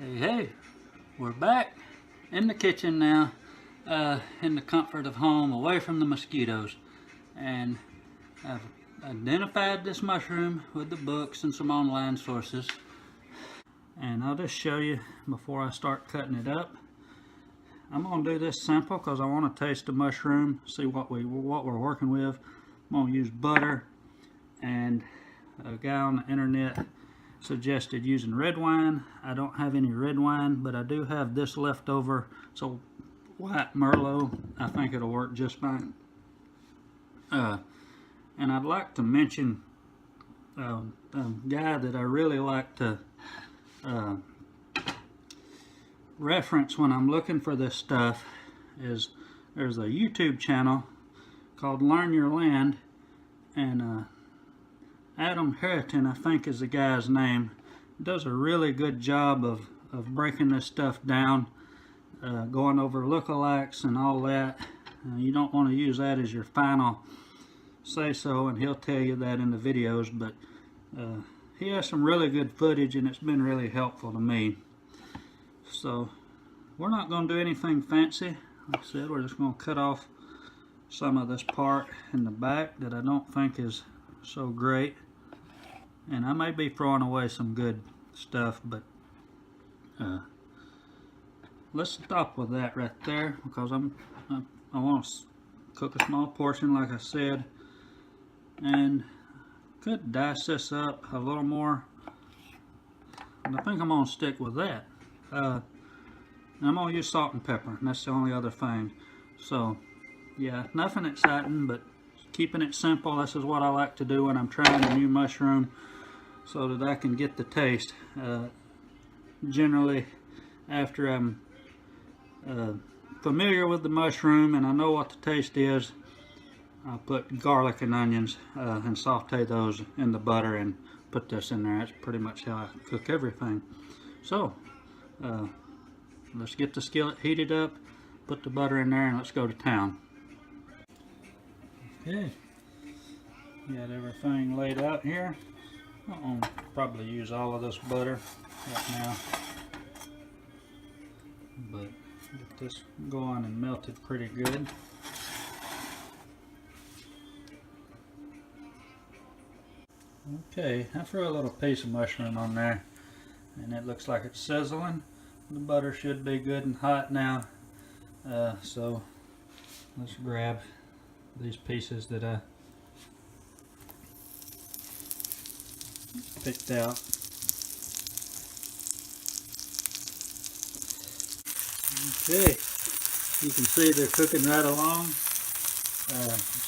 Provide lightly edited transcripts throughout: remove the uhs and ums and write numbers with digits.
Hey, we're back in the kitchen now, in the comfort of home, away from the mosquitoes. And I've identified this mushroom with the books and some online sources. And I'll just show you before I start cutting it up. I'm going to do this simple because I want to taste the mushroom, see what we're working with. I'm going to use butter, and a guy on the internet suggested using red wine. I don't have any red wine, but I do have this leftover, so white Merlot. I think it'll work just fine. And I'd like to mention a guy that I really like to reference when I'm looking for this stuff. There's a YouTube channel called Learn Your Land, and Adam Harrington, I think is the guy's name, does a really good job of breaking this stuff down, going over lookalikes and all that. You don't want to use that as your final say-so, and he'll tell you that in the videos, but he has some really good footage, and it's been really helpful to me. So we're not going to do anything fancy. Like I said, we're just going to cut off some of this part in the back that I don't think is so great. And I may be throwing away some good stuff, but let's stop with that right there, because I want to cook a small portion, like I said, and could dice this up a little more. And I think I'm going to stick with that. I'm going to use salt and pepper, and that's the only other thing. So yeah, nothing exciting, but keeping it simple. This is what I like to do when I'm trying a new mushroom, so that I can get the taste. Generally, after I'm familiar with the mushroom and I know what the taste is, I'll put garlic and onions and saute those in the butter and put this in there. That's pretty much how I cook everything. So let's get the skillet heated up, put the butter in there, and let's go to town. Okay, got everything laid out here. I'll probably use all of this butter right now, but get this going and melted pretty good. Okay, I threw a little piece of mushroom on there, and it looks like it's sizzling. The butter should be good and hot now, so let's grab these pieces that I picked out. Okay, you can see they're cooking right along.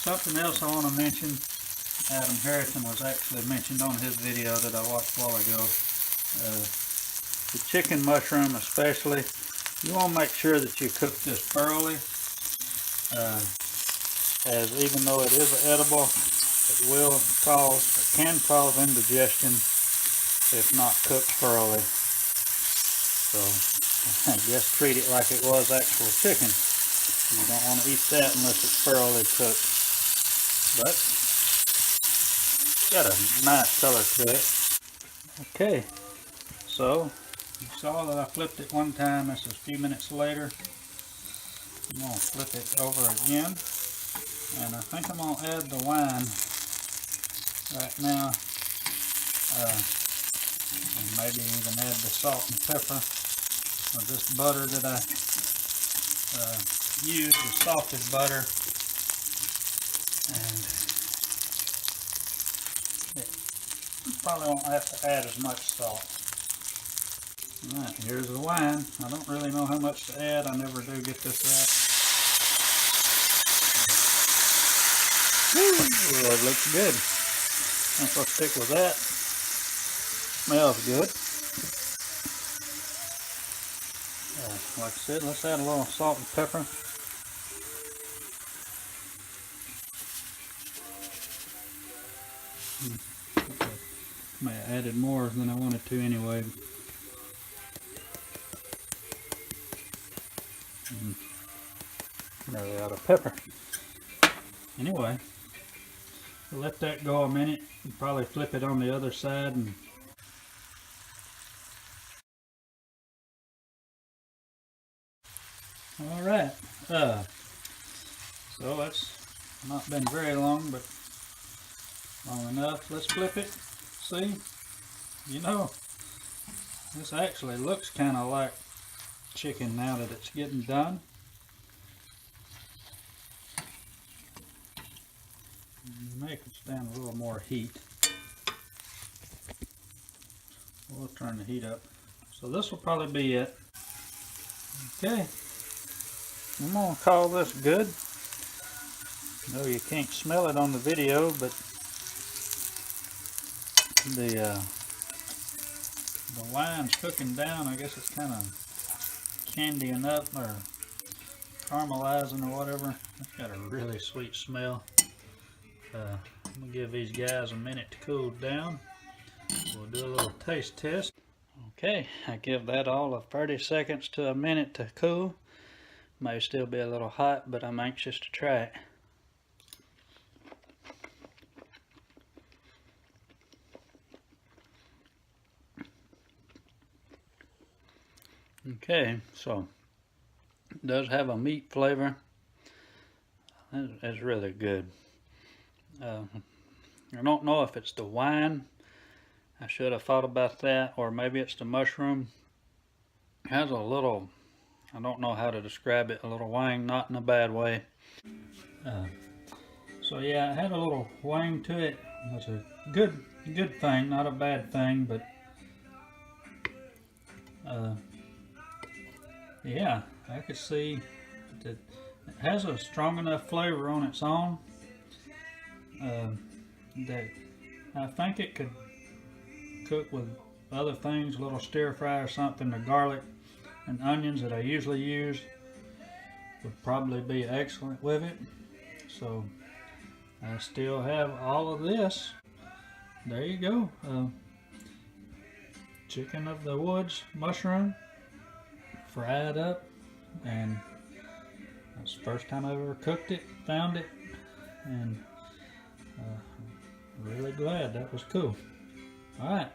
Something else I want to mention, Adam Harrington was actually mentioned on his video that I watched a while ago. The chicken mushroom especially, you want to make sure that you cook this thoroughly, as even though it is edible, it can cause indigestion if not cooked thoroughly. So I guess treat it like it was actual chicken. You don't want to eat that unless it's thoroughly cooked. But it's got a nice color to it. Okay, so you saw that I flipped it one time. This is a few minutes later. I'm going to flip it over again, and I think I'm going to add the wine right now, and maybe even add the salt and pepper. Of this butter that I used, the salted butter, and you probably won't have to add as much salt. Alright, here's the wine. I don't really know how much to add. I never do get this right. Woo, it looks good. I think I'll stick with that. Smells good. Like I said, let's add a little salt and pepper. May have added more than I wanted to anyway. Nearly out of pepper. Anyway, we'll let that go a minute and probably flip it on the other side and All right. So it's not been very long, but long enough. Let's flip it. See? You know, this actually looks kind of like chicken now that it's getting done. Make it stand a little more heat. We'll turn the heat up. So this will probably be it. Okay. I'm gonna call this good. No, you can't smell it on the video, but the wine's cooking down. I guess it's kind of candying up or caramelizing or whatever. It's got a really sweet smell. I'm gonna give these guys a minute to cool down. We'll do a little taste test. Okay, I give that all of 30 seconds to a minute to cool. May still be a little hot, but I'm anxious to try it. Okay, so it does have a meat flavor. It's really good. I don't know if it's the wine. I should have thought about that, or maybe it's the mushroom. It has a little, I don't know how to describe it, a little wang, not in a bad way. So yeah, it had a little wang to it. It's a good thing, not a bad thing, but yeah, I could see that it has a strong enough flavor on its own that I think it could cook with other things, a little stir fry or something. The garlic and onions that I usually use would probably be excellent with it. So I still have all of this. There you go. Chicken of the woods mushroom fried up, and that's the first time I ever cooked it, found it, and really glad. That was cool. All right.